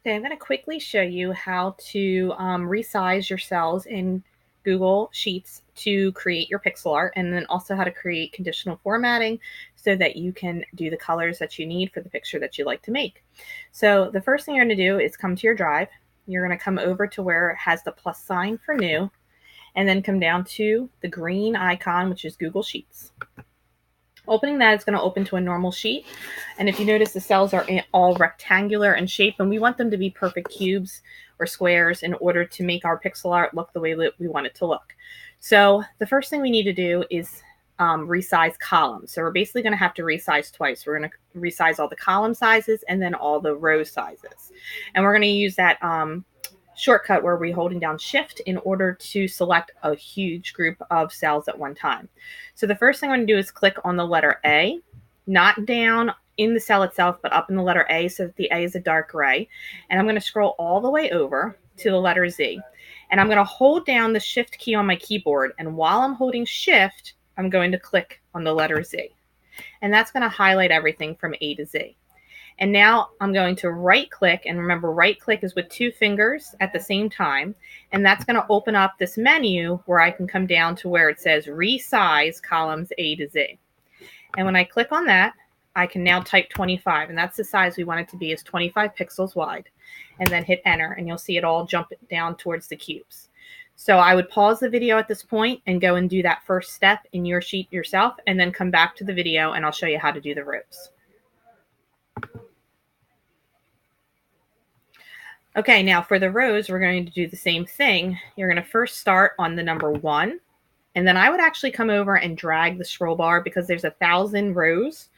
Okay, I'm going to quickly show you how to resize your cells in Google Sheets to create your pixel art, and then also how to create conditional formatting so that you can do the colors that you need for the picture that you like to make. So the first thing you're going to do is come to your drive. You're going to come over to where it has the plus sign for new, and then come down to the green icon, which is Google Sheets. Opening that is going to open to a normal sheet. And if you notice, the cells are all rectangular in shape, and we want them to be perfect cubes or squares in order to make our pixel art look the way that we want it to look. So the first thing we need to do is resize columns. So we're basically going to have to resize twice. We're going to resize all the column sizes and then all the row sizes. And we're going to use that shortcut where we're holding down shift in order to select a huge group of cells at one time. So the first thing I'm going to do is click on the letter A, not down in the cell itself, but up in the letter A so that the A is a dark gray. And I'm going to scroll all the way over to the letter Z. And I'm going to hold down the shift key on my keyboard. And while I'm holding shift, I'm going to click on the letter Z. And that's going to highlight everything from A to Z. And now I'm going to right click, and remember, right click is with two fingers at the same time. And that's going to open up this menu where I can come down to where it says resize columns A to Z. And when I click on that, I can now type 25, and that's the size we want it to be, is 25 pixels wide, and then hit enter, and you'll see it all jump down towards the cubes. So I would pause the video at this point and go and do that first step in your sheet yourself, and then come back to the video and I'll show you how to do the rows. Okay, now for the rows, we're going to do the same thing. You're going to first start on the number 1, and then I would actually come over and drag the scroll bar because there's 1,000 rows.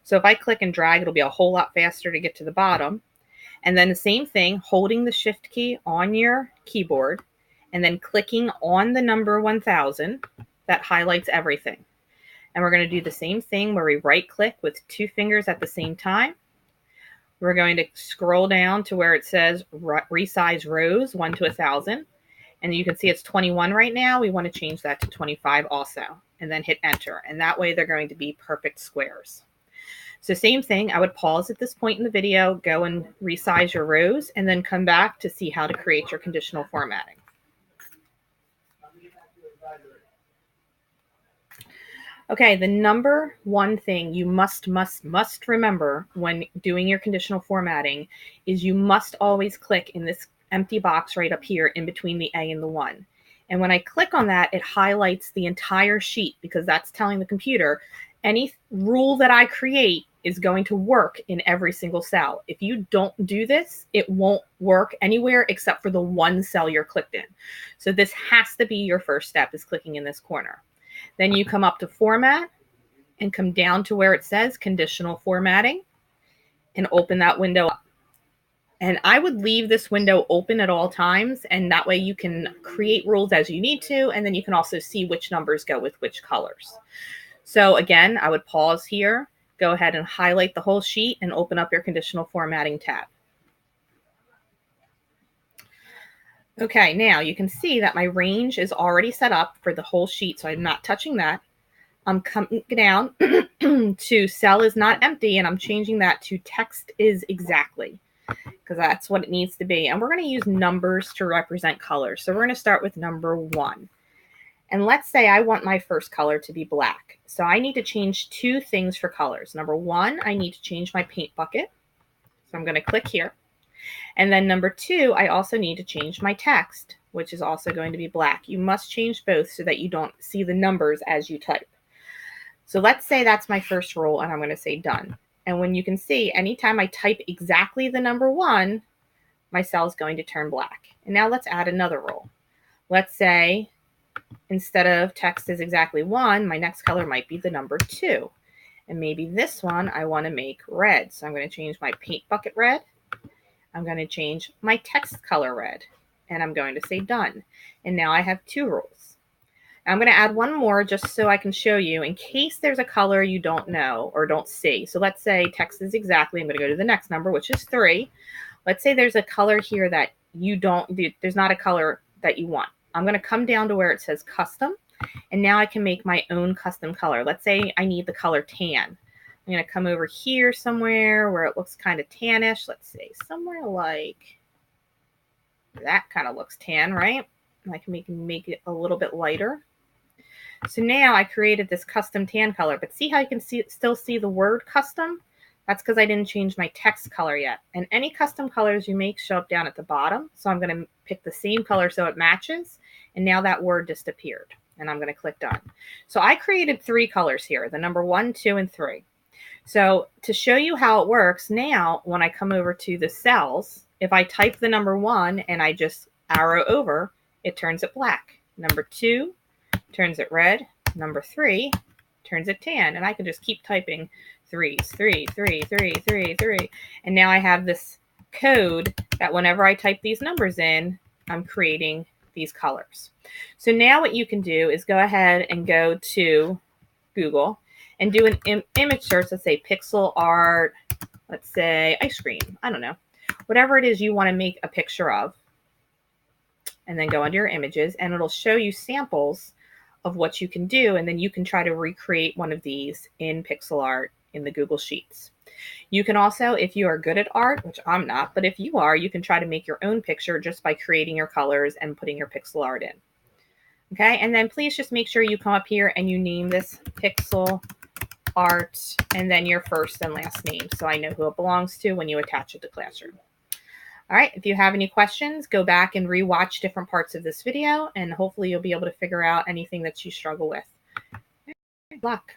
So if I click and drag, it'll be a whole lot faster to get to the bottom. And then the same thing, holding the shift key on your keyboard and then clicking on the number 1,000, that highlights everything. And we're going to do the same thing where we right click with two fingers at the same time. We're going to scroll down to where it says resize rows 1 to 1,000. And you can see it's 21 right now. We want to change that to 25 also, and then hit enter. And that way they're going to be perfect squares. So same thing, I would pause at this point in the video, go and resize your rows, and then come back to see how to create your conditional formatting. Okay, the number one thing you must remember when doing your conditional formatting is you must always click in this empty box right up here in between the A and the 1. And when I click on that, it highlights the entire sheet because that's telling the computer any rule that I create is going to work in every single cell. If you don't do this, it won't work anywhere except for the one cell you're clicked in. So this has to be your first step, is clicking in this corner. Then you come up to format and come down to where it says conditional formatting and open that window up. And I would leave this window open at all times, and that way you can create rules as you need to, and then you can also see which numbers go with which colors. So again, I would pause here, go ahead and highlight the whole sheet and open up your conditional formatting tab. Okay, now you can see that my range is already set up for the whole sheet, so I'm not touching that. I'm coming down to cell is not empty, and I'm changing that to text is exactly, because that's what it needs to be. And we're going to use numbers to represent colors. So we're going to start with number 1. And let's say I want my first color to be black. So I need to change two things for colors. Number 1, I need to change my paint bucket. So I'm going to click here. And then number 2, I also need to change my text, which is also going to be black. You must change both so that you don't see the numbers as you type. So let's say that's my first rule, and I'm going to say done. And when you can see, anytime I type exactly the number 1, my cell is going to turn black. And now let's add another rule. Let's say instead of text is exactly 1, my next color might be the number 2. And maybe this one I want to make red. So I'm going to change my paint bucket red. I'm going to change my text color red. And I'm going to say done. And now I have 2 rules. I'm going to add one more just so I can show you in case there's a color you don't know or don't see. So let's say text is exactly, I'm going to go to the next number, which is 3. Let's say there's a color here that there's not a color that you want. I'm going to come down to where it says custom, and now I can make my own custom color. Let's say I need the color tan. I'm going to come over here somewhere where it looks kind of tannish. Let's see, somewhere like that kind of looks tan, right? I can make it a little bit lighter. So now I created this custom tan color, but see how you can still see the word custom? That's because I didn't change my text color yet. And any custom colors you make show up down at the bottom. So I'm going to pick the same color so it matches. And now that word disappeared. And I'm going to click done. So I created 3 colors here, the number 1, 2, and 3. So to show you how it works, now when I come over to the cells, if I type the number 1 and I just arrow over, it turns it black. Number 2 turns it red. Number 3 turns it tan. And I can just keep typing 3s, 3, 3, 3, 3, 3. And now I have this code that whenever I type these numbers in, I'm creating these colors. So now what you can do is go ahead and go to Google and do an image search. Let's say pixel art, let's say ice cream. I don't know. Whatever it is you want to make a picture of. And then go under your images and it'll show you samples of what you can do. And then you can try to recreate one of these in pixel art in the Google Sheets. You can also, if you are good at art, which I'm not, but if you are, you can try to make your own picture just by creating your colors and putting your pixel art in. Okay, and then please just make sure you come up here and you name this pixel art and then your first and last name so I know who it belongs to when you attach it to Classroom. All right, if you have any questions, go back and rewatch different parts of this video and hopefully you'll be able to figure out anything that you struggle with. Good luck.